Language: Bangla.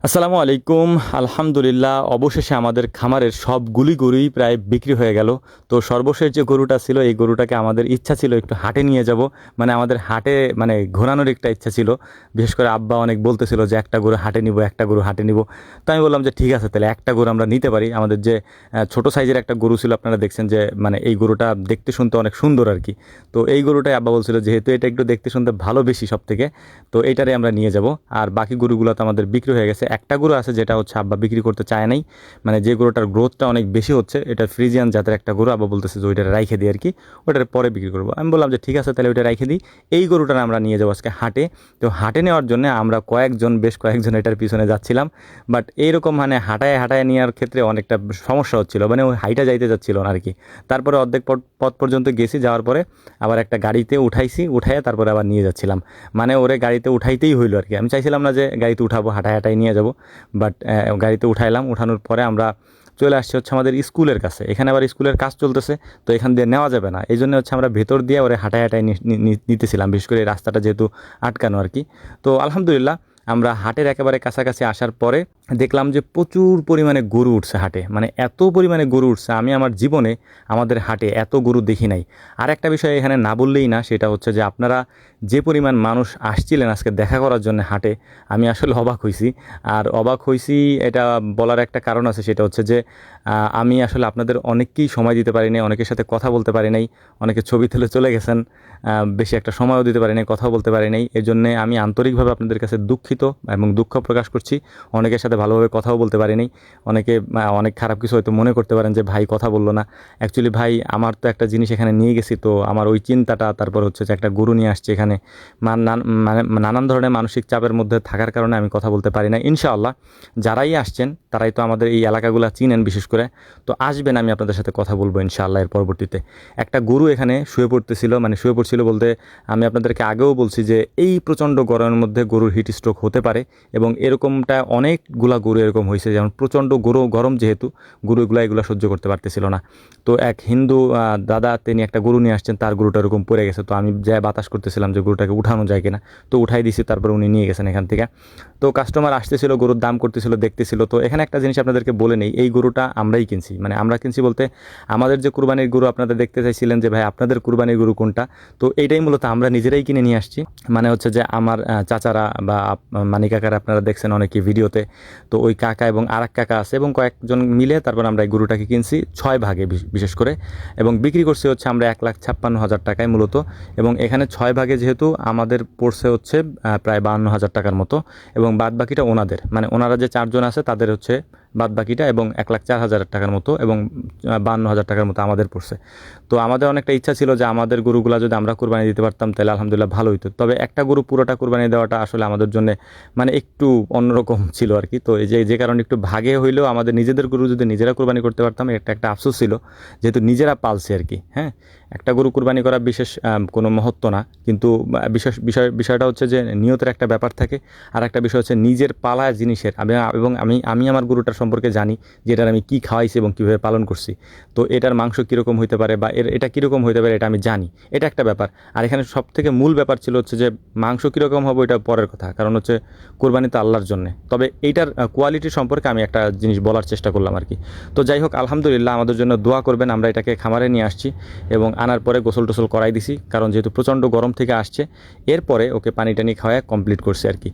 আসসালামু আলাইকুম। আলহামদুলিল্লাহ, অবশেষে আমাদের খামারের সবগুলি গরুই প্রায় বিক্রি হয়ে গেল। তো সর্বশেষ যে গরুটা ছিল, এই গরুটাকে আমাদের ইচ্ছা ছিল একটু হাটে নিয়ে যাব। মানে আমাদের হাটে ঘোরানোর একটা ইচ্ছা ছিল। বিশেষ করে আব্বা অনেক বলতেছিল যে একটা গরু হাটে নিব, একটা গরু হাটে নিব। তো আমি বললাম যে ঠিক আছে, তাহলে একটা গরু আমরা নিতে পারি। আমাদের যে ছোট সাইজের একটা গরু ছিল, আপনারা দেখছেন যে এই গরুটা দেখতে শুনতে অনেক সুন্দর আর কি। তো এই গরুটাই আব্বা বলছিল যেহেতু এটা একটু দেখতে শুনতে ভালো বেশি সব থেকে, তো এইটারে আমরা নিয়ে যাব। আর বাকি গরুগুলো তো আমাদের বিক্রি হয়ে গেছে। একটা গরু আছে যেটা হচ্ছে আব্বা বিক্রি করতে চায় নাই, যে গরুটার গ্রোথটা অনেক বেশি হচ্ছে, এটা ফ্রিজিয়ান জাতের একটা গরু। আব্বা বলতেছে যে ওইটা রাইখে দিই আর কি, ওটার পরে বিক্রি করবো। আমি বললাম যে ঠিক আছে, তাহলে ওইটা রাইখে দিই। এই গরুটা আমরা নিয়ে যাবো আজকে হাটে। তো হাটে নেওয়ার জন্য আমরা বেশ কয়েকজন এটার পিছনে যাচ্ছিলাম। বাট এইরকম হাঁটায় হাঁটায় নেওয়ার ক্ষেত্রে অনেকটা সমস্যা হচ্ছিল, ওই হাইটা যাইতে যাচ্ছিল না আর কি। তারপরে অর্ধেক পথ পর্যন্ত গেছি, যাওয়ার পরে আবার একটা গাড়িতে উঠাইয়া তারপরে আবার নিয়ে যাচ্ছিলাম। ওরে গাড়িতে উঠাইতেই হইলো আর কি। আমি চাইছিলাম না যে গাড়িতে উঠাবো, হাঁটায় হাঁটায় নিয়ে যাব। বাট গাড়িতে উঠাইলাম। উঠানোর পরে আমরা চলে আসছি হচ্ছে আমাদের স্কুলের কাছে। এখানে আবার স্কুলের কাজ চলতেছে, তো এখান দিয়ে নেওয়া যাবে না। এই জন্য হচ্ছে আমরা ভেতর দিয়ে ওরে হাঁটায় হাঁটায় নিতেছিলাম, বিশেষ করে এই রাস্তাটা যেহেতু আটকানো আর কি। তো আলহামদুলিল্লাহ, আমরা হাটের একেবারে কাছাকাছি আসার পরে দেখলাম যে প্রচুর পরিমাণে গরু উঠছে হাটে। এত পরিমাণে গরু উঠছে, আমি আমার জীবনে আমাদের হাটে এত গরু দেখি নাই। আর একটা বিষয় এখানে না বললেই না, সেটা হচ্ছে যে আপনারা যে পরিমাণ মানুষ আসছিলেন আজকে দেখা করার জন্য হাটে, আমি আসলে অবাক হইছি। আর অবাক হইছি এটা বলার একটা কারণ আছে, সেটা হচ্ছে যে আমি আসলে আপনাদের অনেককেই সময় দিতে পারি নাই, অনেকের সাথে কথা বলতে পারি নাই। অনেকে ছবি তুলে চলে গেছেন, বেশি একটা সময়ও দিতে পারি নাই, কথাও বলতে পারি নাই। এই জন্যে আমি আন্তরিকভাবে আপনাদের কাছে দুঃখিত এবং দুঃখ প্রকাশ করছি। অনেকের সাথে ভালোভাবে কথাও বলতে পারি নাই। অনেকে অনেক খারাপ কিছু হয়তো মনে করতে পারেন যে ভাই কথা বললো না। অ্যাকচুয়ালি ভাই, আমার তো একটা জিনিস এখানে নিয়ে গেছি, তো আমার ওই চিন্তাটা, তারপর হচ্ছে যে একটা গরু নিয়ে আসছে এখানে, নানান ধরনের মানসিক চাপের মধ্যে থাকার কারণে আমি কথা বলতে পারি না। ইনশাআল্লাহ যারাই আসছেন তারাই তো আমাদের এই এলাকাগুলো চিনেন বিশেষ করে, তো আসবেন, আমি আপনাদের সাথে কথা বলবো ইনশাআল্লাহ এর পরবর্তীতে। একটা গরু এখানে শুয়ে পড়তেছিল, শুয়ে পড়ছিল বলতে আমি আপনাদেরকে আগেও বলছি যে এই প্রচণ্ড গরমের মধ্যে গরুর হিট স্ট্রোক হতে পারে, এবং এরকমটা অনেকগুলা গরু এরকম হয়েছে। যেমন প্রচণ্ড গরম যেহেতু, এগুলো সহ্য করতে পারতেছিল না। তো এক হিন্দু দাদা, তিনি একটা গরু নিয়ে আসছেন, তার গরুটা এরকম পড়ে গেছে। তো আমি যাই বাতাস করতেছিলাম যে গরুটাকে উঠানো যায় কিনা, তো উঠাই দিছি। তারপর উনি নিয়ে গেছেন এখান থেকে। তো কাস্টমার আসতেছিল, গরুর দাম করতেছিল, দেখতেছিল। তো এখানে একটা জিনিস আপনাদেরকে বলে নেই, এই গরুটা আমরাই কিনছি। আমরা কিনছি বলতে, আমাদের যে কুরবানির গরু আপনারা দেখতে চাইছিলেন যে ভাই আপনাদের কুরবানির গরু কোনটা, তো এইটাই মূলত আমরা নিজেরাই কিনে নিয়ে আসছি। হচ্ছে যে আমার চাচারা বা মানি কাকারা, আপনারা দেখছেন অনেকে ভিডিওতে, তো ওই কাকা এবং আরেক কাকা আছে এবং কয়েকজন মিলে তারপর আমরা এই গরুটাকে কিনছি 6 ভাগে বিশেষ করে, এবং বিক্রি করছি হচ্ছে আমরা 1,56,000 টাকায় মূলত। এবং এখানে 6 ভাগে যেহেতু আমাদের পড়ছে হচ্ছে প্রায় 52,000 টাকার মতো, এবং বাদ বাকিটা ওনাদের, ওনারা যে 4 জন আছে তাদের হচ্ছে বাদ বাকিটা, এবং 1,04,000 টাকার মতো, এবং 52,000 টাকার মতো আমাদের পড়ছে। তো আমাদের অনেকটা ইচ্ছা ছিল যে আমাদের গরুগুলা যদি আমরা কুরবানি দিতে পারতাম তাহলে আলহামদুলিল্লাহ ভালো হতো। তবে একটা গরু পুরোটা কুরবানি দেওয়াটা আসলে আমাদের জন্য একটু অন্যরকম ছিল আর কি। তো এই যে কারণে একটু ভাগে হইলেও আমাদের নিজেদের গরু যদি নিজেরা কুরবানি করতে পারতাম, এটা একটা আফসোস ছিল, যেহেতু নিজেরা পালছে আর কি। হ্যাঁ, একটা গরু কুরবানি করা বিশেষ কোনো মহত্ব না, কিন্তু বিষয়টা হচ্ছে যে নিয়তের একটা ব্যাপার থাকে। আর একটা বিষয় হচ্ছে নিজের পালা জিনিসের, এবং আমি আমার গরুটার সম্পর্কে জানি যে এটার আমি কী খাওয়াইছি এবং কীভাবে পালন করছি। তো এটার মাংস কীরকম হইতে পারে বা এটা কীরকম হইতে পারে এটা আমি জানি, এটা একটা ব্যাপার। আর এখানে সবথেকে মূল ব্যাপার ছিল হচ্ছে যে মাংস কীরকম হবে এটা পরের কথা, কারণ হচ্ছে কোরবানি তো আল্লাহর জন্যে। তবে এইটার কোয়ালিটি সম্পর্কে আমি একটা জিনিস বলার চেষ্টা করলাম আর কি। তো যাই হোক, আলহামদুলিল্লাহ আমাদের জন্য দোয়া করবেন। আমরা এটাকে খামারে নিয়ে আসছি এবং আনার পরে গোসল টোসল করাই দিছি, কারণ যেহেতু প্রচণ্ড গরম থেকে আসছে। এরপরে ওকে পানি টানি খাওয়ায় কমপ্লিট করছে আর কি।